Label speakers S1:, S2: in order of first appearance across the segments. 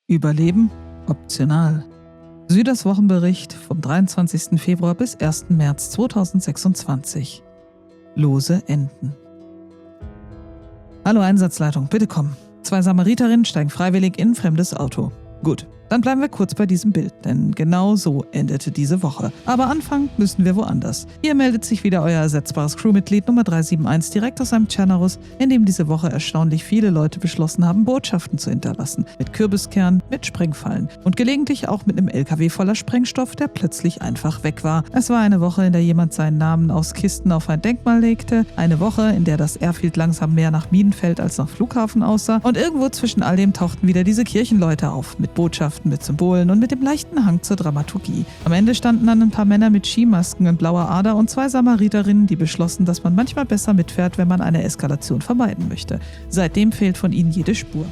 S1: Überleben optional. Süders Wochenbericht vom 23. Februar bis 1. März 2026. Lose Enden. Hallo Einsatzleitung, bitte kommen. 2 Samariterinnen steigen freiwillig in ein fremdes Auto. Gut, dann bleiben wir kurz bei diesem Bild, denn genau so endete diese Woche. Aber anfangen müssen wir woanders. Hier meldet sich wieder euer ersetzbares Crewmitglied Nummer 371 direkt aus einem Cerberus, in dem diese Woche erstaunlich viele Leute beschlossen haben, Botschaften zu hinterlassen. Mit Kürbiskernen, mit Sprengfallen und gelegentlich auch mit einem LKW voller Sprengstoff, der plötzlich einfach weg war. Es war eine Woche, in der jemand seinen Namen aus Kisten auf ein Denkmal legte. Eine Woche, in der das Airfield langsam mehr nach Minenfeld als nach Flughafen aussah. Und irgendwo zwischen all dem tauchten wieder diese Kirchenleute auf, mit Botschaften, mit Symbolen und mit dem leichten Hang zur Dramaturgie. Am Ende standen dann ein paar Männer mit Skimasken und blauer Ader und 2 Samariterinnen, die beschlossen, dass man manchmal besser mitfährt, wenn man eine Eskalation vermeiden möchte. Seitdem fehlt von ihnen jede Spur.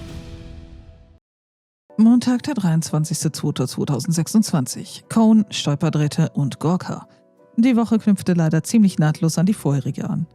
S1: Montag, der 23.02.2026. Cone, Stolperdrähte und Gorka. Die Woche knüpfte leider ziemlich nahtlos an die vorherige an.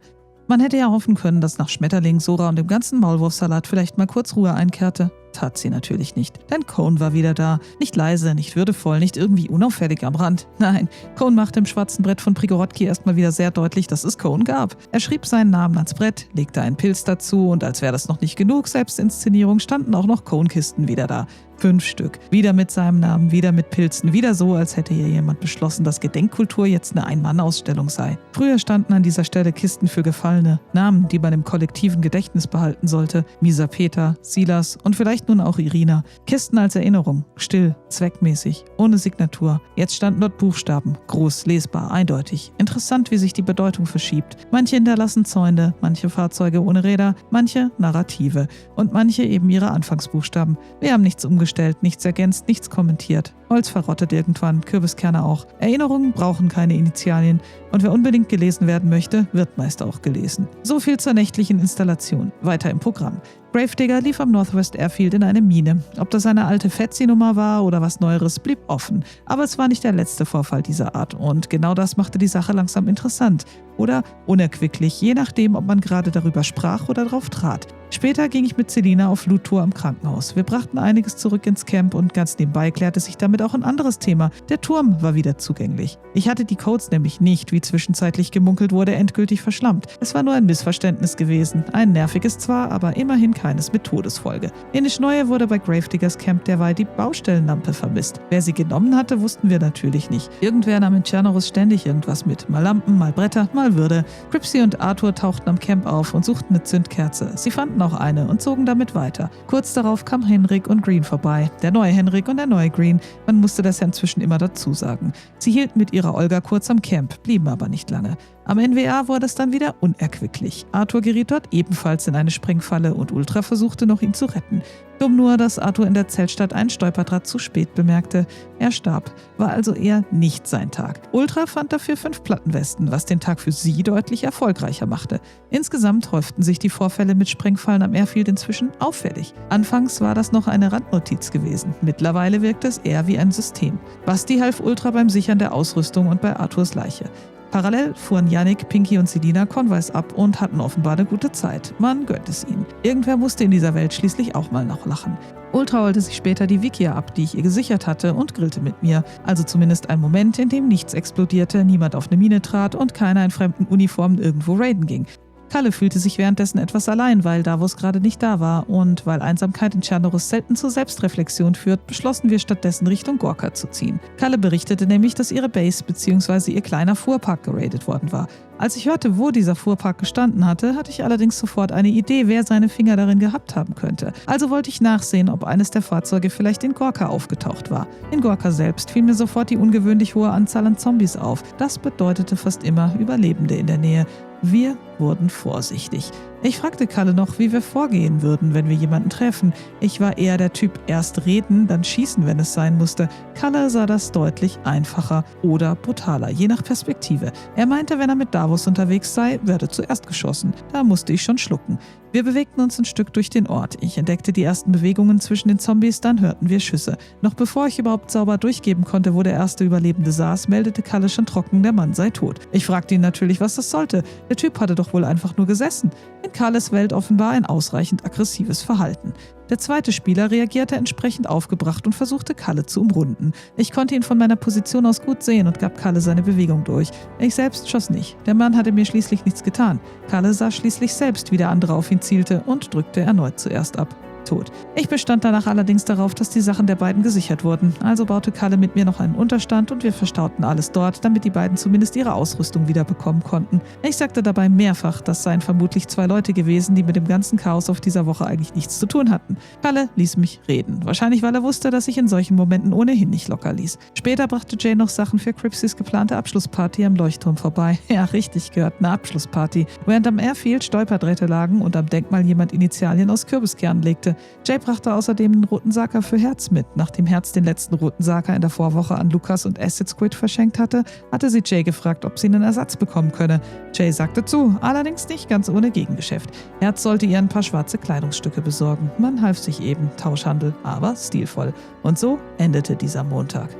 S1: Man hätte ja hoffen können, dass nach Schmetterling, Sora und dem ganzen Maulwurfsalat vielleicht mal kurz Ruhe einkehrte. Tat sie natürlich nicht, denn Cone war wieder da. Nicht leise, nicht würdevoll, nicht irgendwie unauffällig am Rand. Nein, Cone machte im schwarzen Brett von Prigorotki erstmal wieder sehr deutlich, dass es Cone gab. Er schrieb seinen Namen ans Brett, legte einen Pilz dazu und als wäre das noch nicht genug Selbstinszenierung, standen auch noch Cone-Kisten wieder da. 5 Stück. Wieder mit seinem Namen, wieder mit Pilzen, wieder so, als hätte hier jemand beschlossen, dass Gedenkkultur jetzt eine Ein-Mann-Ausstellung sei. Früher standen an dieser Stelle Kisten für Gefallene, Namen, die man im kollektiven Gedächtnis behalten sollte. Misa Peter, Silas und vielleicht nun auch Irina. Kisten als Erinnerung, still, zweckmäßig, ohne Signatur. Jetzt standen dort Buchstaben, groß, lesbar, eindeutig. Interessant, wie sich die Bedeutung verschiebt. Manche hinterlassen Zäune, manche Fahrzeuge ohne Räder, manche Narrative und manche eben ihre Anfangsbuchstaben. Wir haben nichts umgestellt, nichts ergänzt, nichts kommentiert. Holz verrottet irgendwann, Kürbiskerne auch. Erinnerungen brauchen keine Initialien und wer unbedingt gelesen werden möchte, wird meist auch gelesen. So viel zur nächtlichen Installation. Weiter im Programm. Gravedigger lief am Northwest Airfield in eine Mine. Ob das eine alte Fetzi-Nummer war oder was Neueres, blieb offen. Aber es war nicht der letzte Vorfall dieser Art und genau das machte die Sache langsam interessant. Oder unerquicklich, je nachdem, ob man gerade darüber sprach oder darauf trat. Später ging ich mit Selina auf Loot-Tour am Krankenhaus. Wir brachten einiges zurück ins Camp und ganz nebenbei klärte sich damit auch ein anderes Thema. Der Turm war wieder zugänglich. Ich hatte die Codes nämlich nicht, wie zwischenzeitlich gemunkelt wurde, endgültig verschlammt. Es war nur ein Missverständnis gewesen. Ein nerviges zwar, aber immerhin keines mit Todesfolge. Ähnlich neue wurde bei Gravediggers Camp derweil die Baustellenlampe vermisst. Wer sie genommen hatte, wussten wir natürlich nicht. Irgendwer nahm in Cerberus ständig irgendwas mit. Mal Lampen, mal Bretter, mal Würde. Cripsy und Arthur tauchten am Camp auf und suchten eine Zündkerze. Sie fanden auch eine und zogen damit weiter. Kurz darauf kam Henrik und Green vorbei. Der neue Henrik und der neue Green. Man musste das ja inzwischen immer dazu sagen. Sie hielten mit ihrer Olga kurz am Camp, blieben aber nicht lange. Am NWA wurde es dann wieder unerquicklich. Arthur geriet dort ebenfalls in eine Sprengfalle und Ultra versuchte noch, ihn zu retten. Dumm nur, dass Arthur in der Zeltstadt einen Stolperdraht zu spät bemerkte. Er starb, war also eher nicht sein Tag. Ultra fand dafür 5 Plattenwesten, was den Tag für sie deutlich erfolgreicher machte. Insgesamt häuften sich die Vorfälle mit Sprengfallen am Airfield inzwischen auffällig. Anfangs war das noch eine Randnotiz gewesen. Mittlerweile wirkte es eher wie ein System. Basti half Ultra beim Sichern der Ausrüstung und bei Arthurs Leiche. Parallel fuhren Yannick, Pinky und Selina Konvois ab und hatten offenbar eine gute Zeit. Man gönnt es ihnen. Irgendwer musste in dieser Welt schließlich auch mal noch lachen. Ultra holte sich später die Wikia ab, die ich ihr gesichert hatte, und grillte mit mir. Also zumindest ein Moment, in dem nichts explodierte, niemand auf eine Mine trat und keiner in fremden Uniformen irgendwo raiden ging. Kalle fühlte sich währenddessen etwas allein, weil Davos gerade nicht da war und weil Einsamkeit in Cerberus selten zur Selbstreflexion führt, beschlossen wir stattdessen Richtung Gorka zu ziehen. Kalle berichtete nämlich, dass ihre Base bzw. ihr kleiner Fuhrpark geradet worden war. Als ich hörte, wo dieser Fuhrpark gestanden hatte, hatte ich allerdings sofort eine Idee, wer seine Finger darin gehabt haben könnte. Also wollte ich nachsehen, ob eines der Fahrzeuge vielleicht in Gorka aufgetaucht war. In Gorka selbst fiel mir sofort die ungewöhnlich hohe Anzahl an Zombies auf. Das bedeutete fast immer Überlebende in der Nähe. Wir wurden vorsichtig. Ich fragte Kalle noch, wie wir vorgehen würden, wenn wir jemanden treffen. Ich war eher der Typ, erst reden, dann schießen, wenn es sein musste. Kalle sah das deutlich einfacher oder brutaler, je nach Perspektive. Er meinte, wenn er mit Davos unterwegs sei, werde zuerst geschossen. Da musste ich schon schlucken. Wir bewegten uns ein Stück durch den Ort. Ich entdeckte die ersten Bewegungen zwischen den Zombies, dann hörten wir Schüsse. Noch bevor ich überhaupt sauber durchgeben konnte, wo der erste Überlebende saß, meldete Kalle schon trocken, der Mann sei tot. Ich fragte ihn natürlich, was das sollte. Der Typ hatte doch wohl einfach nur gesessen. In Kalles Welt offenbar ein ausreichend aggressives Verhalten. Der zweite Spieler reagierte entsprechend aufgebracht und versuchte Kalle zu umrunden. Ich konnte ihn von meiner Position aus gut sehen und gab Kalle seine Bewegung durch. Ich selbst schoss nicht. Der Mann hatte mir schließlich nichts getan. Kalle sah schließlich selbst, wie der andere auf ihn zielte und drückte erneut zuerst ab. Tot. Ich bestand danach allerdings darauf, dass die Sachen der beiden gesichert wurden. Also baute Kalle mit mir noch einen Unterstand und wir verstauten alles dort, damit die beiden zumindest ihre Ausrüstung wieder bekommen konnten. Ich sagte dabei mehrfach, das seien vermutlich 2 Leute gewesen, die mit dem ganzen Chaos auf dieser Woche eigentlich nichts zu tun hatten. Kalle ließ mich reden. Wahrscheinlich, weil er wusste, dass ich in solchen Momenten ohnehin nicht locker ließ. Später brachte Jay noch Sachen für Cripsys geplante Abschlussparty am Leuchtturm vorbei. Ja, richtig gehört, eine Abschlussparty. Während am Airfield Stolperdrähte lagen und am Denkmal jemand Initialien aus Kürbiskernen legte. Jay brachte außerdem einen roten Saka für Herz mit. Nachdem Herz den letzten roten Saka in der Vorwoche an Lukas und Acid Squid verschenkt hatte, hatte sie Jay gefragt, ob sie einen Ersatz bekommen könne. Jay sagte zu, allerdings nicht ganz ohne Gegengeschäft. Herz sollte ihr ein paar schwarze Kleidungsstücke besorgen. Man half sich eben, Tauschhandel, aber stilvoll. Und so endete dieser Montag.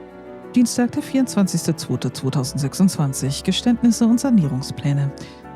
S1: Dienstag, der 24.02.2026. Geständnisse und Sanierungspläne.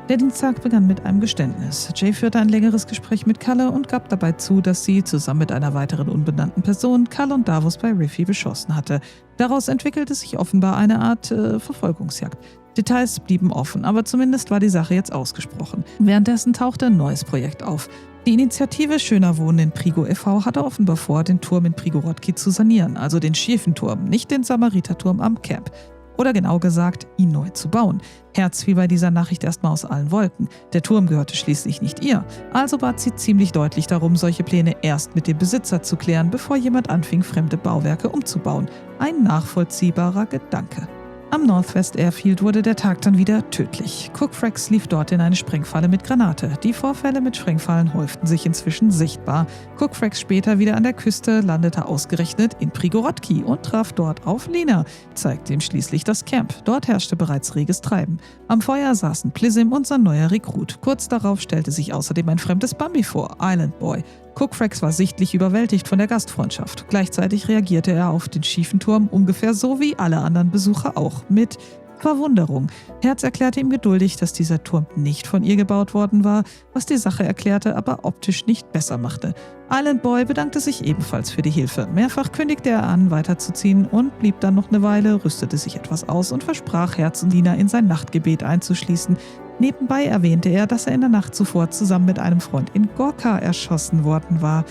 S1: Der Dienstag begann mit einem Geständnis. Jay führte ein längeres Gespräch mit Kalle und gab dabei zu, dass sie zusammen mit einer weiteren unbenannten Person Kalle und Davos bei Riffy beschossen hatte. Daraus entwickelte sich offenbar eine Art Verfolgungsjagd. Details blieben offen, aber zumindest war die Sache jetzt ausgesprochen. Währenddessen tauchte ein neues Projekt auf. Die Initiative Schöner Wohnen in Prigo e.V. hatte offenbar vor, den Turm in Prigorodki zu sanieren, also den schiefen Turm, nicht den Samariterturm am Camp. Oder genau gesagt, ihn neu zu bauen. Herz fiel bei dieser Nachricht erstmal aus allen Wolken. Der Turm gehörte schließlich nicht ihr. Also bat sie ziemlich deutlich darum, solche Pläne erst mit dem Besitzer zu klären, bevor jemand anfing, fremde Bauwerke umzubauen. Ein nachvollziehbarer Gedanke. Am Northwest Airfield wurde der Tag dann wieder tödlich. Cookfrax lief dort in eine Sprengfalle mit Granate. Die Vorfälle mit Sprengfallen häuften sich inzwischen sichtbar. Cookfrax später wieder an der Küste, landete ausgerechnet in Prigorodki und traf dort auf Lina, zeigte ihm schließlich das Camp. Dort herrschte bereits reges Treiben. Am Feuer saßen Plissim und sein neuer Rekrut. Kurz darauf stellte sich außerdem ein fremdes Bambi vor, Island Boy. Cookfrax war sichtlich überwältigt von der Gastfreundschaft. Gleichzeitig reagierte er auf den schiefen Turm ungefähr so wie alle anderen Besucher auch, mit Verwunderung. Herz erklärte ihm geduldig, dass dieser Turm nicht von ihr gebaut worden war, was die Sache erklärte, aber optisch nicht besser machte. Island Boy bedankte sich ebenfalls für die Hilfe. Mehrfach kündigte er an, weiterzuziehen und blieb dann noch eine Weile, rüstete sich etwas aus und versprach, Herz und Lina in sein Nachtgebet einzuschließen. Nebenbei erwähnte er, dass er in der Nacht zuvor zusammen mit einem Freund in Gorka erschossen worden war.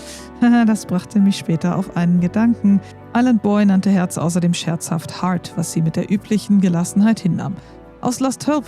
S1: Das brachte mich später auf einen Gedanken. Island Boy nannte Herz außerdem scherzhaft Heart, was sie mit der üblichen Gelassenheit hinnahm. Aus Last Hope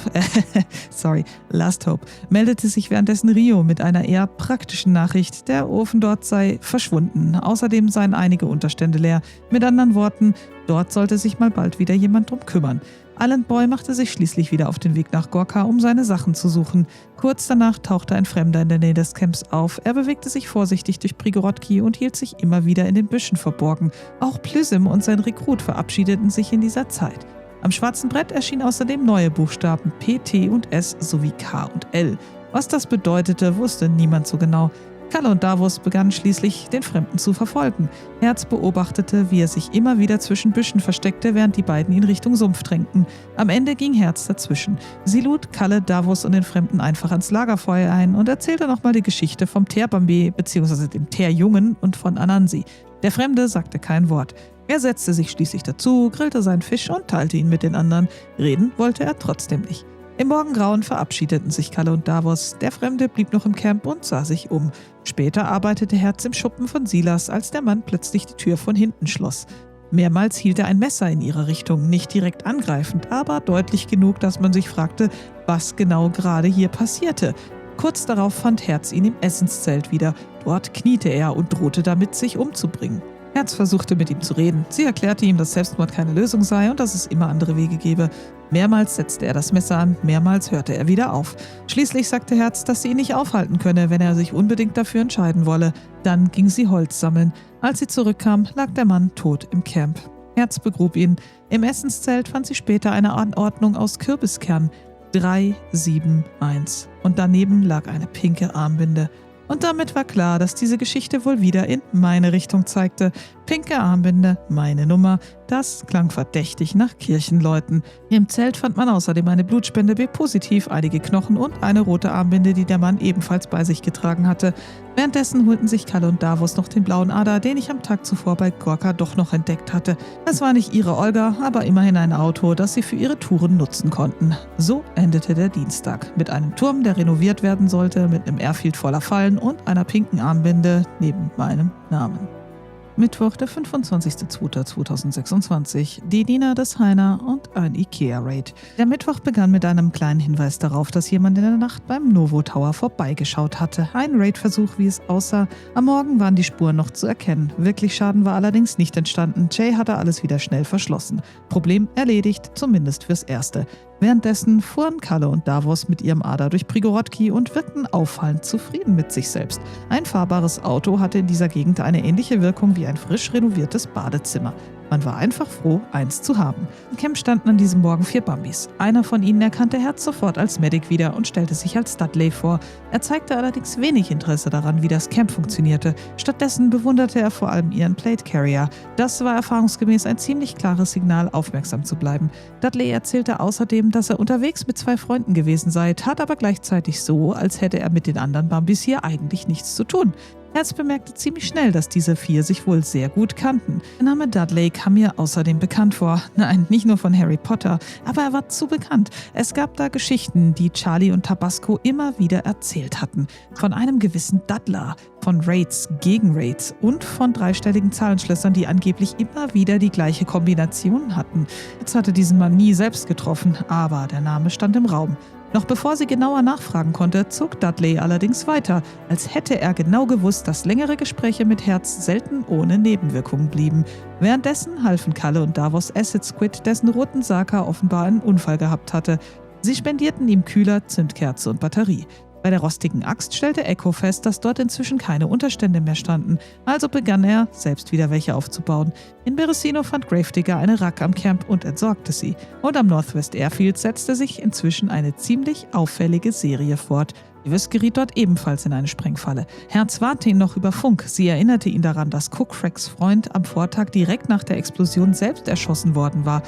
S1: meldete sich währenddessen Rio mit einer eher praktischen Nachricht, der Ofen dort sei verschwunden. Außerdem seien einige Unterstände leer. Mit anderen Worten, dort sollte sich mal bald wieder jemand drum kümmern. Island Boy machte sich schließlich wieder auf den Weg nach Gorka, um seine Sachen zu suchen. Kurz danach tauchte ein Fremder in der Nähe des Camps auf. Er bewegte sich vorsichtig durch Prigorodki und hielt sich immer wieder in den Büschen verborgen. Auch Plissim und sein Rekrut verabschiedeten sich in dieser Zeit. Am schwarzen Brett erschienen außerdem neue Buchstaben P, T und S sowie K und L. Was das bedeutete, wusste niemand so genau. Kalle und Davos begannen schließlich, den Fremden zu verfolgen. Herz beobachtete, wie er sich immer wieder zwischen Büschen versteckte, während die beiden ihn Richtung Sumpf drängten. Am Ende ging Herz dazwischen. Sie lud Kalle, Davos und den Fremden einfach ans Lagerfeuer ein und erzählte nochmal die Geschichte vom Teerbambi bzw. dem Teerjungen und von Anansi. Der Fremde sagte kein Wort. Er setzte sich schließlich dazu, grillte seinen Fisch und teilte ihn mit den anderen. Reden wollte er trotzdem nicht. Im Morgengrauen verabschiedeten sich Kalle und Davos. Der Fremde blieb noch im Camp und sah sich um. Später arbeitete Herz im Schuppen von Silas, als der Mann plötzlich die Tür von hinten schloss. Mehrmals hielt er ein Messer in ihre Richtung, nicht direkt angreifend, aber deutlich genug, dass man sich fragte, was genau gerade hier passierte. Kurz darauf fand Herz ihn im Essenszelt wieder. Dort kniete er und drohte damit, sich umzubringen. Herz versuchte mit ihm zu reden. Sie erklärte ihm, dass Selbstmord keine Lösung sei und dass es immer andere Wege gebe. Mehrmals setzte er das Messer an, mehrmals hörte er wieder auf. Schließlich sagte Herz, dass sie ihn nicht aufhalten könne, wenn er sich unbedingt dafür entscheiden wolle. Dann ging sie Holz sammeln. Als sie zurückkam, lag der Mann tot im Camp. Herz begrub ihn. Im Essenszelt fand sie später eine Anordnung aus Kürbiskernen. 3, 7, 1. Und daneben lag eine pinke Armbinde. Und damit war klar, dass diese Geschichte wohl wieder in meine Richtung zeigte. Pinke Armbinde, meine Nummer. Das klang verdächtig nach Kirchenleuten. Im Zelt fand man außerdem eine Blutspende B-positiv, einige Knochen und eine rote Armbinde, die der Mann ebenfalls bei sich getragen hatte. Währenddessen holten sich Kalle und Davos noch den blauen Ader, den ich am Tag zuvor bei Gorka doch noch entdeckt hatte. Es war nicht ihre Olga, aber immerhin ein Auto, das sie für ihre Touren nutzen konnten. So endete der Dienstag. Mit einem Turm, der renoviert werden sollte, mit einem Airfield voller Fallen und einer pinken Armbinde neben meinem Namen. Mittwoch, der 25.02.2026. Die Diener des Heiner und ein Ikea-Raid. Der Mittwoch begann mit einem kleinen Hinweis darauf, dass jemand in der Nacht beim Novo Tower vorbeigeschaut hatte. Ein Raid-Versuch, wie es aussah. Am Morgen waren die Spuren noch zu erkennen. Wirklich Schaden war allerdings nicht entstanden. Jay hatte alles wieder schnell verschlossen. Problem erledigt, zumindest fürs Erste. Währenddessen fuhren Kalle und Davos mit ihrem Ader durch Prigorodki und wirkten auffallend zufrieden mit sich selbst. Ein fahrbares Auto hatte in dieser Gegend eine ähnliche Wirkung wie ein frisch renoviertes Badezimmer. Man war einfach froh, eins zu haben. Im Camp standen an diesem Morgen 4 Bambis. Einer von ihnen erkannte Herz sofort als Medic wieder und stellte sich als Dudley vor. Er zeigte allerdings wenig Interesse daran, wie das Camp funktionierte. Stattdessen bewunderte er vor allem ihren Plate Carrier. Das war erfahrungsgemäß ein ziemlich klares Signal, aufmerksam zu bleiben. Dudley erzählte außerdem, dass er unterwegs mit 2 Freunden gewesen sei, tat aber gleichzeitig so, als hätte er mit den anderen Bambis hier eigentlich nichts zu tun. Herz bemerkte ziemlich schnell, dass diese 4 sich wohl sehr gut kannten. Der Name Dudley kam mir außerdem bekannt vor. Nein, nicht nur von Harry Potter, aber er war zu bekannt. Es gab da Geschichten, die Charlie und Tabasco immer wieder erzählt hatten. Von einem gewissen Dudler, von Raids gegen Raids und von dreistelligen Zahlenschlössern, die angeblich immer wieder die gleiche Kombination hatten. Jetzt hatte diesen Mann nie selbst getroffen, aber der Name stand im Raum. Noch bevor sie genauer nachfragen konnte, zog Dudley allerdings weiter, als hätte er genau gewusst, dass längere Gespräche mit Herz selten ohne Nebenwirkungen blieben. Währenddessen halfen Kalle und Davos Acid Squid, dessen roten Saka offenbar einen Unfall gehabt hatte. Sie spendierten ihm Kühler, Zündkerze und Batterie. Bei der rostigen Axt stellte Echo fest, dass dort inzwischen keine Unterstände mehr standen, also begann er, selbst wieder welche aufzubauen. In Beresino fand Gravedigger eine Rack am Camp und entsorgte sie. Und am Northwest Airfield setzte sich inzwischen eine ziemlich auffällige Serie fort. Davis geriet dort ebenfalls in eine Sprengfalle. Herz warnte ihn noch über Funk. Sie erinnerte ihn daran, dass Cookfracks Freund am Vortag direkt nach der Explosion selbst erschossen worden war.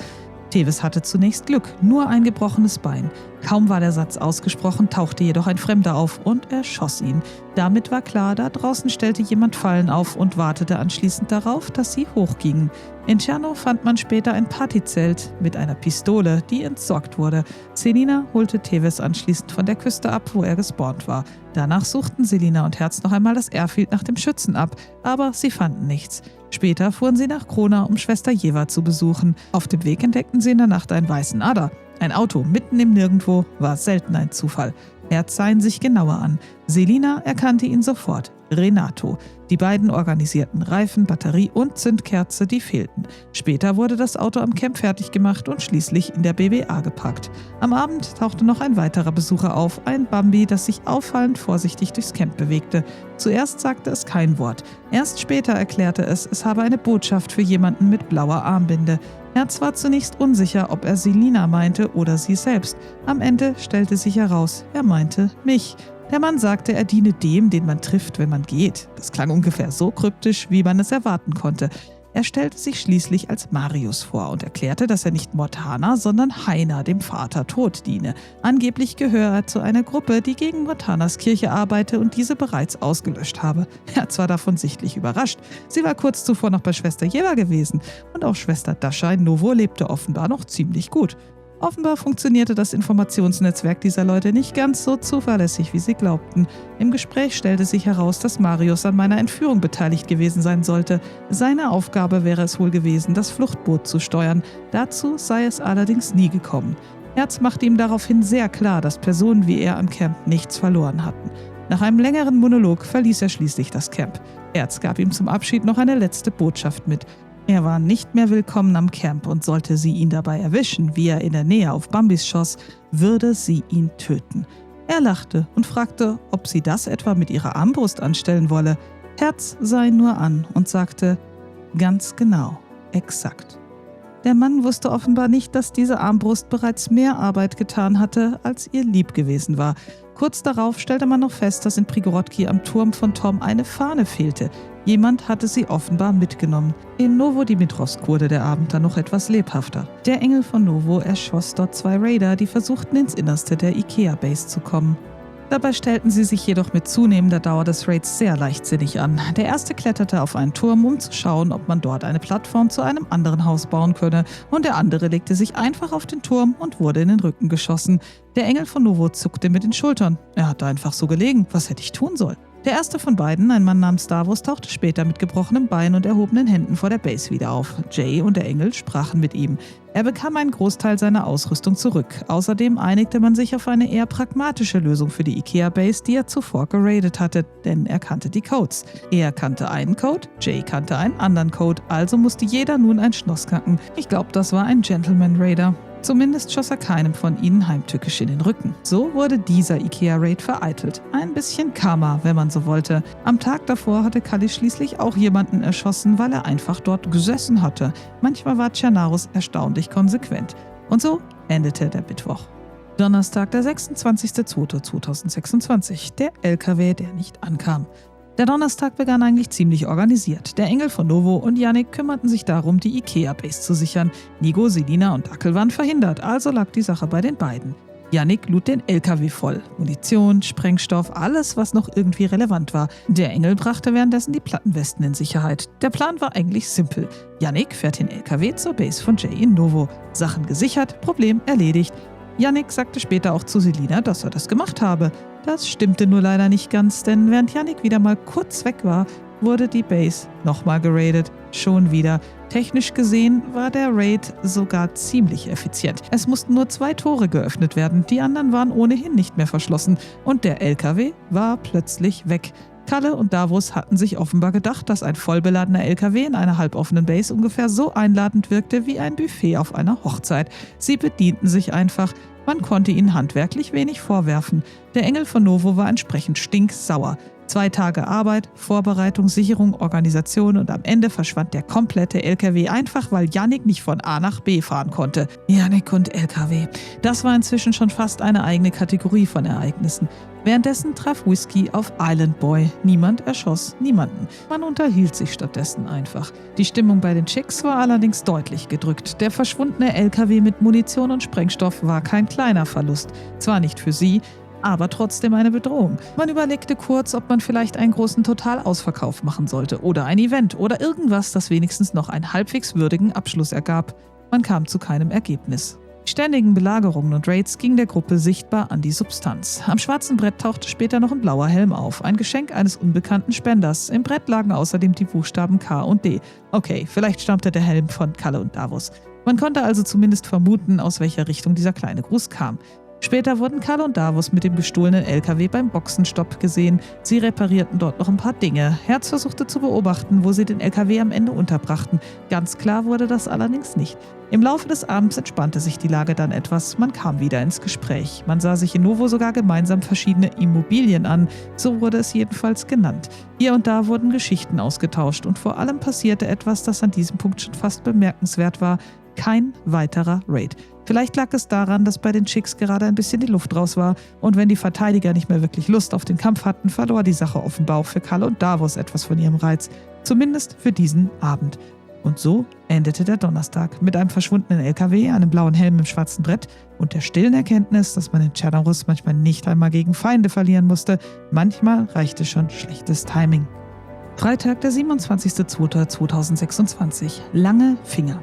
S1: Tevis hatte zunächst Glück, nur ein gebrochenes Bein. Kaum war der Satz ausgesprochen, tauchte jedoch ein Fremder auf und erschoss ihn. Damit war klar, da draußen stellte jemand Fallen auf und wartete anschließend darauf, dass sie hochgingen. In Tscherno fand man später ein Partyzelt mit einer Pistole, die entsorgt wurde. Selina holte Tevis anschließend von der Küste ab, wo er gespawnt war. Danach suchten Selina und Herz noch einmal das Airfield nach dem Schützen ab, aber sie fanden nichts. Später fuhren sie nach Krona, um Schwester Jeva zu besuchen. Auf dem Weg entdeckten sie in der Nacht einen weißen Ader. Ein Auto mitten im Nirgendwo war selten ein Zufall. Herz sah ihn sich genauer an. Selina erkannte ihn sofort. Renato. Die beiden organisierten Reifen, Batterie und Zündkerze, die fehlten. Später wurde das Auto am Camp fertig gemacht und schließlich in der BBA geparkt. Am Abend tauchte noch ein weiterer Besucher auf, ein Bambi, das sich auffallend vorsichtig durchs Camp bewegte. Zuerst sagte es kein Wort. Erst später erklärte es habe eine Botschaft für jemanden mit blauer Armbinde. Herz war zunächst unsicher, ob er Selina meinte oder sie selbst. Am Ende stellte sich heraus, er meinte mich. Der Mann sagte, er diene dem, den man trifft, wenn man geht. Das klang ungefähr so kryptisch, wie man es erwarten konnte. Er stellte sich schließlich als Marius vor und erklärte, dass er nicht Mortana, sondern Heiner, dem Vater Tod, diene. Angeblich gehöre er zu einer Gruppe, die gegen Mortanas Kirche arbeite und diese bereits ausgelöscht habe. Herz war davon sichtlich überrascht. Sie war kurz zuvor noch bei Schwester Jeva gewesen und auch Schwester Dasha in Novo lebte offenbar noch ziemlich gut. Offenbar funktionierte das Informationsnetzwerk dieser Leute nicht ganz so zuverlässig, wie sie glaubten. Im Gespräch stellte sich heraus, dass Marius an meiner Entführung beteiligt gewesen sein sollte. Seine Aufgabe wäre es wohl gewesen, das Fluchtboot zu steuern. Dazu sei es allerdings nie gekommen. Herz machte ihm daraufhin sehr klar, dass Personen wie er am Camp nichts verloren hatten. Nach einem längeren Monolog verließ er schließlich das Camp. Herz gab ihm zum Abschied noch eine letzte Botschaft mit. Er war nicht mehr willkommen am Camp und sollte sie ihn dabei erwischen, wie er in der Nähe auf Bambis schoss, würde sie ihn töten. Er lachte und fragte, ob sie das etwa mit ihrer Armbrust anstellen wolle. Herz sah ihn nur an und sagte, ganz genau, exakt. Der Mann wusste offenbar nicht, dass diese Armbrust bereits mehr Arbeit getan hatte, als ihr lieb gewesen war. Kurz darauf stellte man noch fest, dass in Prigorodki am Turm von Tom eine Fahne fehlte. Jemand hatte sie offenbar mitgenommen. In Novodimitrowsk wurde der Abend dann noch etwas lebhafter. Der Engel von Novo erschoss dort 2 Raider, die versuchten, ins Innerste der Ikea-Base zu kommen. Dabei stellten sie sich jedoch mit zunehmender Dauer des Raids sehr leichtsinnig an. Der erste kletterte auf einen Turm, um zu schauen, ob man dort eine Plattform zu einem anderen Haus bauen könne, und der andere legte sich einfach auf den Turm und wurde in den Rücken geschossen. Der Engel von Novo zuckte mit den Schultern. Er hatte einfach so gelegen. Was hätte ich tun sollen? Der erste von beiden, ein Mann namens Davos, tauchte später mit gebrochenem Bein und erhobenen Händen vor der Base wieder auf. Jay und der Engel sprachen mit ihm. Er bekam einen Großteil seiner Ausrüstung zurück. Außerdem einigte man sich auf eine eher pragmatische Lösung für die Ikea-Base, die er zuvor geradet hatte, denn er kannte die Codes. Er kannte einen Code, Jay kannte einen anderen Code, also musste jeder nun ein Schloss knacken. Ich glaube, das war ein Gentleman-Raider. Zumindest schoss er keinem von ihnen heimtückisch in den Rücken. So wurde dieser Ikea-Raid vereitelt. Ein bisschen Karma, wenn man so wollte. Am Tag davor hatte Kalli schließlich auch jemanden erschossen, weil er einfach dort gesessen hatte. Manchmal war Tschernarus erstaunlich konsequent. Und so endete der Mittwoch. Donnerstag, der 26.02.2026. Der LKW, der nicht ankam. Der Donnerstag begann eigentlich ziemlich organisiert. Der Engel von Novo und Yannick kümmerten sich darum, die Ikea-Base zu sichern. Nigo, Selina und Dackel waren verhindert, also lag die Sache bei den beiden. Yannick lud den LKW voll. Munition, Sprengstoff, alles, was noch irgendwie relevant war. Der Engel brachte währenddessen die Plattenwesten in Sicherheit. Der Plan war eigentlich simpel. Yannick fährt den LKW zur Base von Jay in Novo. Sachen gesichert, Problem erledigt. Yannick sagte später auch zu Selina, dass er das gemacht habe. Das stimmte nur leider nicht ganz, denn während Yannick wieder mal kurz weg war, wurde die Base nochmal geradet. Schon wieder. Technisch gesehen war der Raid sogar ziemlich effizient. Es mussten nur 2 Tore geöffnet werden, die anderen waren ohnehin nicht mehr verschlossen und der LKW war plötzlich weg. Kalle und Davos hatten sich offenbar gedacht, dass ein vollbeladener LKW in einer halboffenen Base ungefähr so einladend wirkte wie ein Buffet auf einer Hochzeit. Sie bedienten sich einfach. Man konnte ihnen handwerklich wenig vorwerfen. Der Engel von Novo war entsprechend stinksauer. 2 Tage Arbeit, Vorbereitung, Sicherung, Organisation und am Ende verschwand der komplette LKW einfach, weil Yannick nicht von A nach B fahren konnte. Yannick und LKW. Das war inzwischen schon fast eine eigene Kategorie von Ereignissen. Währenddessen traf Whisky auf Island Boy. Niemand erschoss niemanden. Man unterhielt sich stattdessen einfach. Die Stimmung bei den Chicks war allerdings deutlich gedrückt. Der verschwundene LKW mit Munition und Sprengstoff war kein kleiner Verlust. Zwar nicht für sie, aber trotzdem eine Bedrohung. Man überlegte kurz, ob man vielleicht einen großen Totalausverkauf machen sollte oder ein Event oder irgendwas, das wenigstens noch einen halbwegs würdigen Abschluss ergab. Man kam zu keinem Ergebnis. Ständigen Belagerungen und Raids ging der Gruppe sichtbar an die Substanz. Am schwarzen Brett tauchte später noch ein blauer Helm auf, ein Geschenk eines unbekannten Spenders. Im Brett lagen außerdem die Buchstaben K und D. Okay, vielleicht stammte der Helm von Kalle und Davos. Man konnte also zumindest vermuten, aus welcher Richtung dieser kleine Gruß kam. Später wurden Kalle und Davos mit dem gestohlenen LKW beim Boxenstopp gesehen. Sie reparierten dort noch ein paar Dinge. Herz versuchte zu beobachten, wo sie den LKW am Ende unterbrachten. Ganz klar wurde das allerdings nicht. Im Laufe des Abends entspannte sich die Lage dann etwas. Man kam wieder ins Gespräch. Man sah sich in Novo sogar gemeinsam verschiedene Immobilien an. So wurde es jedenfalls genannt. Hier und da wurden Geschichten ausgetauscht und vor allem passierte etwas, das an diesem Punkt schon fast bemerkenswert war. Kein weiterer Raid. Vielleicht lag es daran, dass bei den Chicks gerade ein bisschen die Luft raus war und wenn die Verteidiger nicht mehr wirklich Lust auf den Kampf hatten, verlor die Sache offenbar auch für Kalle und Davos etwas von ihrem Reiz. Zumindest für diesen Abend. Und so endete der Donnerstag mit einem verschwundenen LKW, einem blauen Helm im schwarzen Brett und der stillen Erkenntnis, dass man in Tschernarus manchmal nicht einmal gegen Feinde verlieren musste. Manchmal reichte schon schlechtes Timing. Freitag, der 27.02.2026. Lange Finger.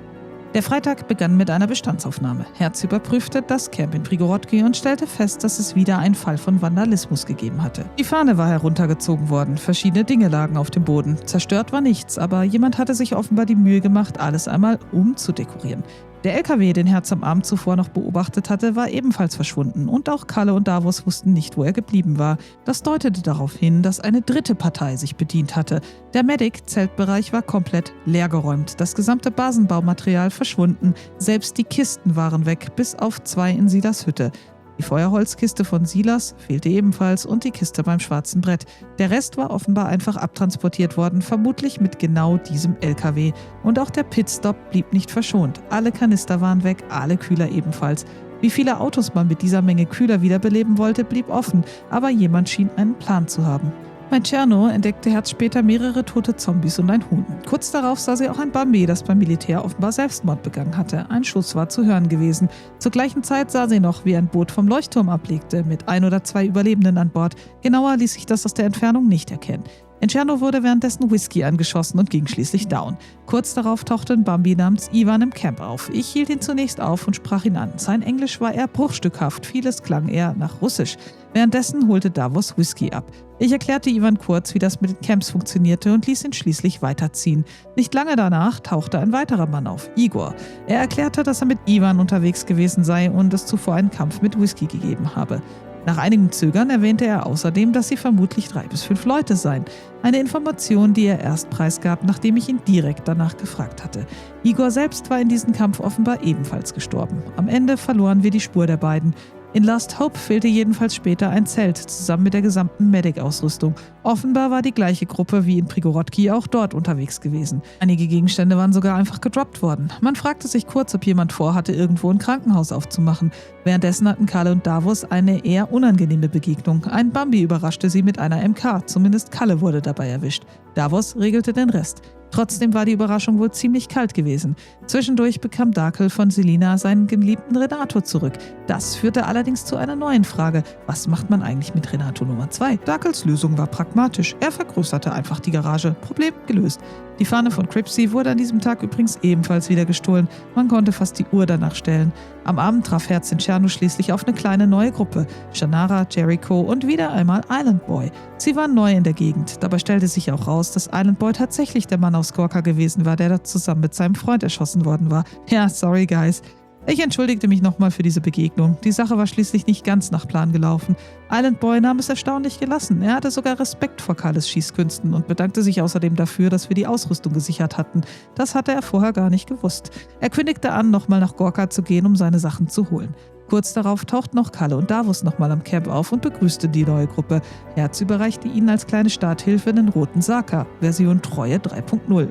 S1: Der Freitag begann mit einer Bestandsaufnahme. Herz überprüfte das Camp in Prigorodki und stellte fest, dass es wieder einen Fall von Vandalismus gegeben hatte. Die Fahne war heruntergezogen worden, verschiedene Dinge lagen auf dem Boden. Zerstört war nichts, aber jemand hatte sich offenbar die Mühe gemacht, alles einmal umzudekorieren. Der LKW, den Herz am Abend zuvor noch beobachtet hatte, war ebenfalls verschwunden und auch Kalle und Davos wussten nicht, wo er geblieben war. Das deutete darauf hin, dass eine dritte Partei sich bedient hatte. Der Medic-Zeltbereich war komplett leergeräumt, das gesamte Basenbaumaterial verschwunden, selbst die Kisten waren weg, bis auf 2 in Silas Hütte. Die Feuerholzkiste von Silas fehlte ebenfalls und die Kiste beim schwarzen Brett. Der Rest war offenbar einfach abtransportiert worden, vermutlich mit genau diesem LKW. Und auch der Pitstop blieb nicht verschont. Alle Kanister waren weg, alle Kühler ebenfalls. Wie viele Autos man mit dieser Menge Kühler wiederbeleben wollte, blieb offen, aber jemand schien einen Plan zu haben. Bei Tscherno entdeckte Herz später mehrere tote Zombies und ein Huhn. Kurz darauf sah sie auch ein Bambi, das beim Militär offenbar Selbstmord begangen hatte. Ein Schuss war zu hören gewesen. Zur gleichen Zeit sah sie noch, wie ein Boot vom Leuchtturm ablegte, mit 1 oder 2 Überlebenden an Bord. Genauer ließ sich das aus der Entfernung nicht erkennen. In Tscherno wurde währenddessen Whisky angeschossen und ging schließlich down. Kurz darauf tauchte ein Bambi namens Ivan im Camp auf. Ich hielt ihn zunächst auf und sprach ihn an. Sein Englisch war eher bruchstückhaft, vieles klang eher nach Russisch. Währenddessen holte Davos Whisky ab. Ich erklärte Ivan kurz, wie das mit den Camps funktionierte und ließ ihn schließlich weiterziehen. Nicht lange danach tauchte ein weiterer Mann auf, Igor. Er erklärte, dass er mit Ivan unterwegs gewesen sei und es zuvor einen Kampf mit Whisky gegeben habe. Nach einigem Zögern erwähnte er außerdem, dass sie vermutlich 3 bis 5 Leute seien. Eine Information, die er erst preisgab, nachdem ich ihn direkt danach gefragt hatte. Igor selbst war in diesem Kampf offenbar ebenfalls gestorben. Am Ende verloren wir die Spur der beiden. In Last Hope fehlte jedenfalls später ein Zelt, zusammen mit der gesamten Medic-Ausrüstung. Offenbar war die gleiche Gruppe wie in Prigorodki auch dort unterwegs gewesen. Einige Gegenstände waren sogar einfach gedroppt worden. Man fragte sich kurz, ob jemand vorhatte, irgendwo ein Krankenhaus aufzumachen. Währenddessen hatten Kalle und Davos eine eher unangenehme Begegnung. Ein Bambi überraschte sie mit einer MK, zumindest Kalle wurde dabei erwischt. Davos regelte den Rest. Trotzdem war die Überraschung wohl ziemlich kalt gewesen. Zwischendurch bekam Darkel von Selina seinen geliebten Renato zurück. Das führte allerdings zu einer neuen Frage. Was macht man eigentlich mit Renato Nummer 2? Darkels Lösung war pragmatisch. Er vergrößerte einfach die Garage. Problem gelöst. Die Fahne von Cripsy wurde an diesem Tag übrigens ebenfalls wieder gestohlen. Man konnte fast die Uhr danach stellen. Am Abend traf Herz in Tscherno schließlich auf eine kleine neue Gruppe. Shannara, Jericho und wieder einmal Island Boy. Sie waren neu in der Gegend. Dabei stellte sich auch raus, dass Island Boy tatsächlich der Mann aus Gorka gewesen war, der da zusammen mit seinem Freund erschossen worden war. Ja, sorry guys. Ich entschuldigte mich nochmal für diese Begegnung. Die Sache war schließlich nicht ganz nach Plan gelaufen. Island Boy nahm es erstaunlich gelassen. Er hatte sogar Respekt vor Kalles Schießkünsten und bedankte sich außerdem dafür, dass wir die Ausrüstung gesichert hatten. Das hatte er vorher gar nicht gewusst. Er kündigte an, nochmal nach Gorka zu gehen, um seine Sachen zu holen. Kurz darauf tauchten auch Kalle und Davos nochmal am Camp auf und begrüßte die neue Gruppe. Herz überreichte ihnen als kleine Starthilfe den roten Saka, Version Treue 3.0.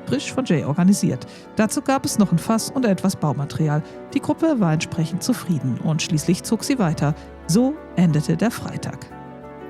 S1: Frisch von Jay organisiert. Dazu gab es noch ein Fass und etwas Baumaterial. Die Gruppe war entsprechend zufrieden und schließlich zog sie weiter. So endete der Freitag.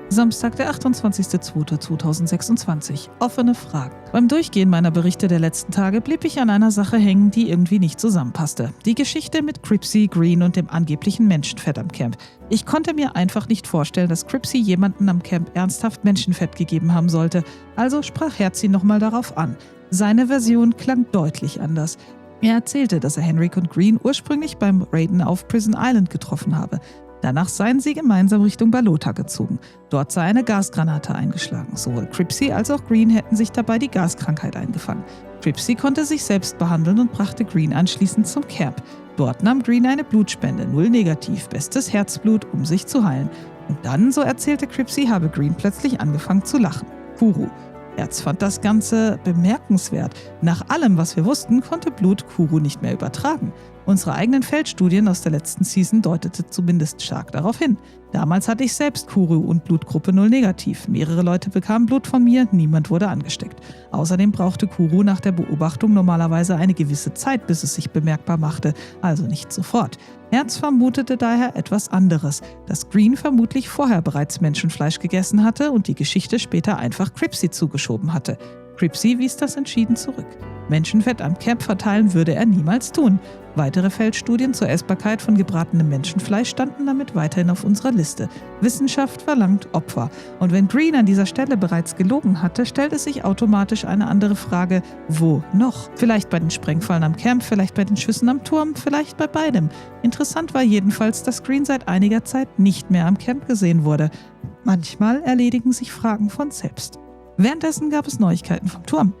S1: Samstag, der 28.02.2026. Offene Fragen. Beim Durchgehen meiner Berichte der letzten Tage blieb ich an einer Sache hängen, die irgendwie nicht zusammenpasste. Die Geschichte mit Cripsy, Green und dem angeblichen Menschenfett am Camp. Ich konnte mir einfach nicht vorstellen, dass Cripsy jemanden am Camp ernsthaft Menschenfett gegeben haben sollte. Also sprach Herzi nochmal darauf an. Seine Version klang deutlich anders. Er erzählte, dass er Henrik und Green ursprünglich beim Raiden auf Prison Island getroffen habe. Danach seien sie gemeinsam Richtung Balota gezogen. Dort sei eine Gasgranate eingeschlagen. Sowohl Cripsy als auch Green hätten sich dabei die Gaskrankheit eingefangen. Cripsy konnte sich selbst behandeln und brachte Green anschließend zum Camp. Dort nahm Green eine Blutspende, 0 negativ, bestes Herzblut, um sich zu heilen. Und dann, so erzählte Cripsy, habe Green plötzlich angefangen zu lachen. Kuru. Herz fand das Ganze bemerkenswert. Nach allem, was wir wussten, konnte Blut Kuru nicht mehr übertragen. Unsere eigenen Feldstudien aus der letzten Season deutete zumindest stark darauf hin. Damals hatte ich selbst Kuru und Blutgruppe 0 negativ. Mehrere Leute bekamen Blut von mir, niemand wurde angesteckt. Außerdem brauchte Kuru nach der Beobachtung normalerweise eine gewisse Zeit, bis es sich bemerkbar machte, also nicht sofort. Herz vermutete daher etwas anderes, dass Green vermutlich vorher bereits Menschenfleisch gegessen hatte und die Geschichte später einfach Cripsy zugeschoben hatte. Cripsy wies das entschieden zurück. Menschenfett am Camp verteilen würde er niemals tun. Weitere Feldstudien zur Essbarkeit von gebratenem Menschenfleisch standen damit weiterhin auf unserer Liste. Wissenschaft verlangt Opfer. Und wenn Green an dieser Stelle bereits gelogen hatte, stellte sich automatisch eine andere Frage: Wo noch? Vielleicht bei den Sprengfallen am Camp, vielleicht bei den Schüssen am Turm, vielleicht bei beidem. Interessant war jedenfalls, dass Green seit einiger Zeit nicht mehr am Camp gesehen wurde. Manchmal erledigen sich Fragen von selbst. Währenddessen gab es Neuigkeiten vom Turm.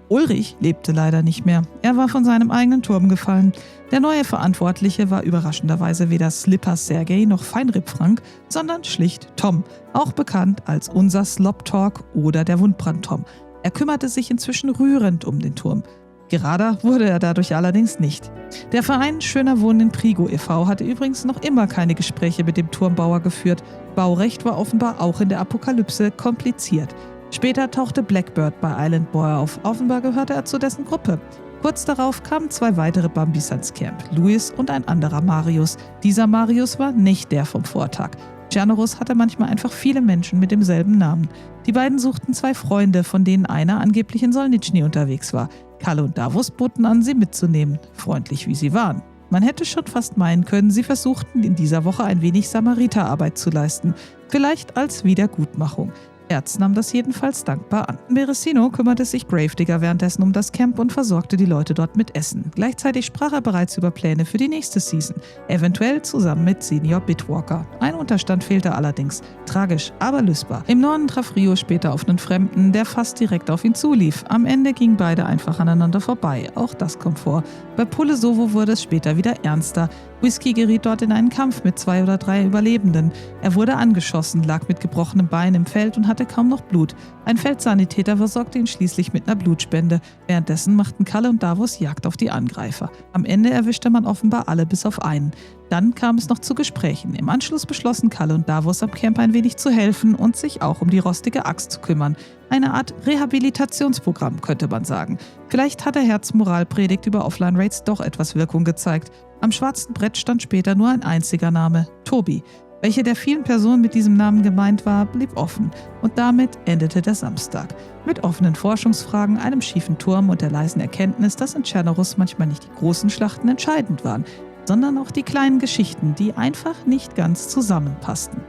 S1: Ulrich lebte leider nicht mehr. Er war von seinem eigenen Turm gefallen. Der neue Verantwortliche war überraschenderweise weder Slipper Sergei noch Feinripp Frank, sondern schlicht Tom, auch bekannt als unser Slop Talk oder der Wundbrand Tom. Er kümmerte sich inzwischen rührend um den Turm. Gerader wurde er dadurch allerdings nicht. Der Verein Schöner Wohnen in Prigo e.V. hatte übrigens noch immer keine Gespräche mit dem Turmbauer geführt. Baurecht war offenbar auch in der Apokalypse kompliziert. Später tauchte Blackbird bei Island Boy auf. Offenbar gehörte er zu dessen Gruppe. Kurz darauf kamen 2 weitere Bambis ans Camp, Louis und ein anderer Marius. Dieser Marius war nicht der vom Vortag. Cerberus hatte manchmal einfach viele Menschen mit demselben Namen. Die beiden suchten 2 Freunde, von denen einer angeblich in Solnitschny unterwegs war. Kalle und Davos boten an, sie mitzunehmen, freundlich wie sie waren. Man hätte schon fast meinen können, sie versuchten in dieser Woche ein wenig Samariterarbeit zu leisten, vielleicht als Wiedergutmachung. Herz nahm das jedenfalls dankbar an. In Beresino kümmerte sich Gravedigger währenddessen um das Camp und versorgte die Leute dort mit Essen. Gleichzeitig sprach er bereits über Pläne für die nächste Season, eventuell zusammen mit Senior Bitwalker. Ein Unterstand fehlte allerdings. Tragisch, aber lösbar. Im Norden traf Rio später auf einen Fremden, der fast direkt auf ihn zulief. Am Ende gingen beide einfach aneinander vorbei. Auch das kommt vor. Bei Pulesovo wurde es später wieder ernster. Whisky geriet dort in einen Kampf mit 2 oder 3 Überlebenden. Er wurde angeschossen, lag mit gebrochenem Bein im Feld und hatte kaum noch Blut. Ein Feldsanitäter versorgte ihn schließlich mit einer Blutspende. Währenddessen machten Kalle und Davos Jagd auf die Angreifer. Am Ende erwischte man offenbar alle bis auf einen. Dann kam es noch zu Gesprächen. Im Anschluss beschlossen Kalle und Davos am Camp ein wenig zu helfen und sich auch um die rostige Axt zu kümmern. Eine Art Rehabilitationsprogramm, könnte man sagen. Vielleicht hat der Herz Moralpredigt über Offline-Raids doch etwas Wirkung gezeigt. Am schwarzen Brett stand später nur ein einziger Name, Tobi. Welche der vielen Personen mit diesem Namen gemeint war, blieb offen. Und damit endete der Samstag. Mit offenen Forschungsfragen, einem schiefen Turm und der leisen Erkenntnis, dass in Cerberus manchmal nicht die großen Schlachten entscheidend waren, sondern auch die kleinen Geschichten, die einfach nicht ganz zusammenpassten.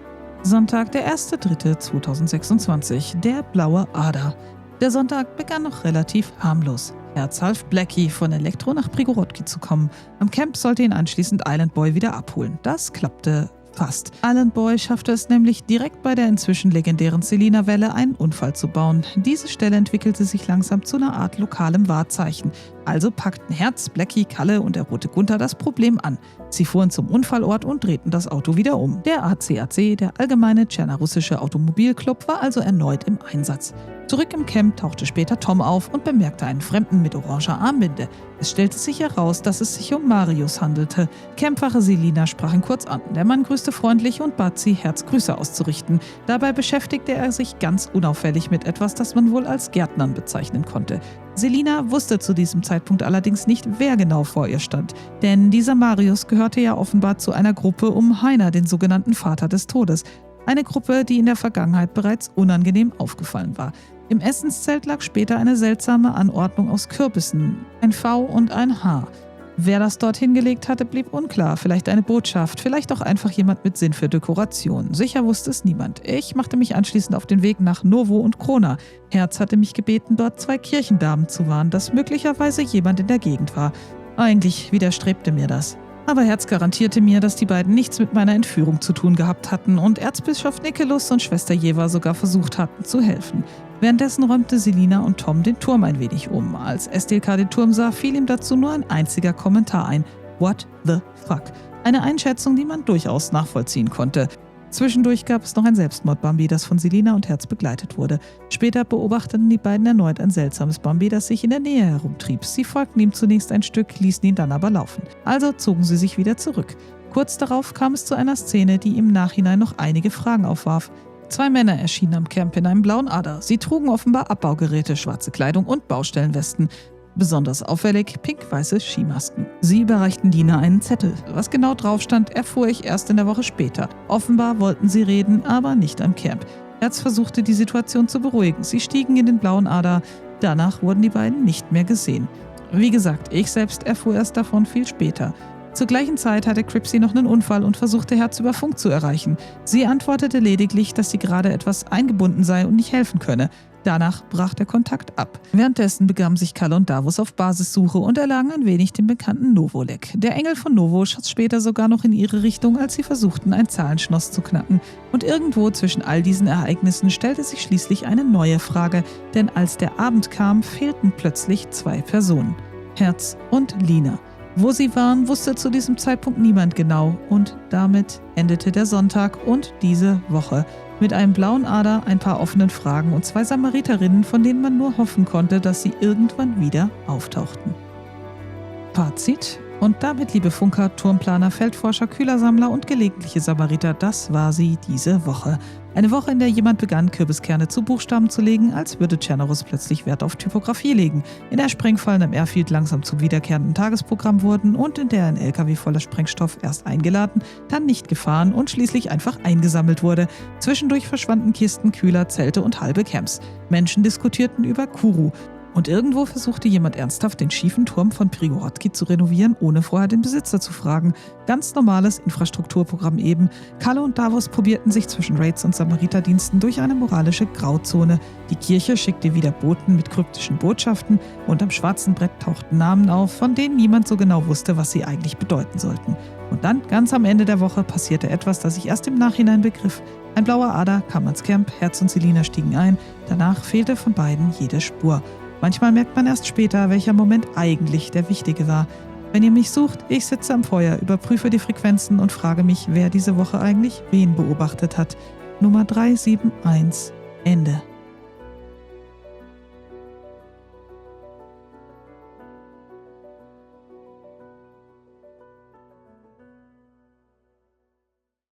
S1: Sonntag, der 1.3.2026, der blaue Ader. Der Sonntag begann noch relativ harmlos. Herz half Blackie, von Elektro nach Prigorodki zu kommen. Am Camp sollte ihn anschließend Island Boy wieder abholen. Das klappte fast. Island Boy schaffte es nämlich, direkt bei der inzwischen legendären Selina-Welle einen Unfall zu bauen. Diese Stelle entwickelte sich langsam zu einer Art lokalem Wahrzeichen. Also packten Herz, Blackie, Kalle und der rote Gunther das Problem an. Sie fuhren zum Unfallort und drehten das Auto wieder um. Der ACAC, der allgemeine tschernarussische Automobilclub, war also erneut im Einsatz. Zurück im Camp tauchte später Tom auf und bemerkte einen Fremden mit oranger Armbinde. Es stellte sich heraus, dass es sich um Marius handelte. Campwache Selina sprach ihn kurz an. Der Mann grüßte freundlich und bat sie, Herzgrüße auszurichten. Dabei beschäftigte er sich ganz unauffällig mit etwas, das man wohl als Gärtnern bezeichnen konnte. Selina wusste zu diesem Zeitpunkt allerdings nicht, wer genau vor ihr stand. Denn dieser Marius gehörte ja offenbar zu einer Gruppe um Heiner, den sogenannten Vater des Todes. Eine Gruppe, die in der Vergangenheit bereits unangenehm aufgefallen war. Im Essenszelt lag später eine seltsame Anordnung aus Kürbissen, ein V und ein H. Wer das dort hingelegt hatte, blieb unklar. Vielleicht eine Botschaft, vielleicht auch einfach jemand mit Sinn für Dekoration. Sicher wusste es niemand. Ich machte mich anschließend auf den Weg nach Novo und Krona. Herz hatte mich gebeten, dort 2 Kirchendamen zu warnen, dass möglicherweise jemand in der Gegend war. Eigentlich widerstrebte mir das. Aber Herz garantierte mir, dass die beiden nichts mit meiner Entführung zu tun gehabt hatten und Erzbischof Nikelus und Schwester Jeva sogar versucht hatten zu helfen. Währenddessen räumte Selina und Tom den Turm ein wenig um. Als SDLK den Turm sah, fiel ihm dazu nur ein einziger Kommentar ein. What the fuck? Eine Einschätzung, die man durchaus nachvollziehen konnte. Zwischendurch gab es noch ein Selbstmord-Bambi, das von Selina und Herz begleitet wurde. Später beobachteten die beiden erneut ein seltsames Bambi, das sich in der Nähe herumtrieb. Sie folgten ihm zunächst ein Stück, ließen ihn dann aber laufen. Also zogen sie sich wieder zurück. Kurz darauf kam es zu einer Szene, die im Nachhinein noch einige Fragen aufwarf. 2 Männer erschienen am Camp in einem blauen Ader. Sie trugen offenbar Abbaugeräte, schwarze Kleidung und Baustellenwesten. Besonders auffällig pink-weiße Skimasken. Sie überreichten Dina einen Zettel. Was genau drauf stand, erfuhr ich erst in der Woche später. Offenbar wollten sie reden, aber nicht am Camp. Herz versuchte, die Situation zu beruhigen. Sie stiegen in den blauen Ader. Danach wurden die beiden nicht mehr gesehen. Wie gesagt, ich selbst erfuhr erst davon viel später. Zur gleichen Zeit hatte Cripsy noch einen Unfall und versuchte Herz über Funk zu erreichen. Sie antwortete lediglich, dass sie gerade etwas eingebunden sei und nicht helfen könne. Danach brach der Kontakt ab. Währenddessen begaben sich Kalle und Davos auf Basissuche und erlagen ein wenig dem bekannten Novolek. Der Engel von Novo schoss später sogar noch in ihre Richtung, als sie versuchten, ein Zahlenschloss zu knacken. Und irgendwo zwischen all diesen Ereignissen stellte sich schließlich eine neue Frage, denn als der Abend kam, fehlten plötzlich 2 Personen. Herz und Lina. Wo sie waren, wusste zu diesem Zeitpunkt niemand genau und damit endete der Sonntag und diese Woche. Mit einem blauen Ader, ein paar offenen Fragen und 2 Samariterinnen, von denen man nur hoffen konnte, dass sie irgendwann wieder auftauchten. Fazit: Und damit, liebe Funker, Turmplaner, Feldforscher, Kühlersammler und gelegentliche Samariter, das war sie diese Woche. Eine Woche, in der jemand begann, Kürbiskerne zu Buchstaben zu legen, als würde Cerberus plötzlich Wert auf Typografie legen, in der Sprengfallen am Airfield langsam zum wiederkehrenden Tagesprogramm wurden und in der ein LKW voller Sprengstoff erst eingeladen, dann nicht gefahren und schließlich einfach eingesammelt wurde. Zwischendurch verschwanden Kisten, Kühler, Zelte und halbe Camps. Menschen diskutierten über Kuru. Und irgendwo versuchte jemand ernsthaft, den schiefen Turm von Prigorodki zu renovieren, ohne vorher den Besitzer zu fragen. Ganz normales Infrastrukturprogramm eben. Kalle und Davos probierten sich zwischen Raids und Samariterdiensten durch eine moralische Grauzone. Die Kirche schickte wieder Boten mit kryptischen Botschaften und am schwarzen Brett tauchten Namen auf, von denen niemand so genau wusste, was sie eigentlich bedeuten sollten. Und dann, ganz am Ende der Woche, passierte etwas, das ich erst im Nachhinein begriff. Ein blauer Ader kam ans Camp, Herz und Selina stiegen ein. Danach fehlte von beiden jede Spur. Manchmal merkt man erst später, welcher Moment eigentlich der wichtige war. Wenn ihr mich sucht, ich sitze am Feuer, überprüfe die Frequenzen und frage mich, wer diese Woche eigentlich wen beobachtet hat. Nummer 371, Ende.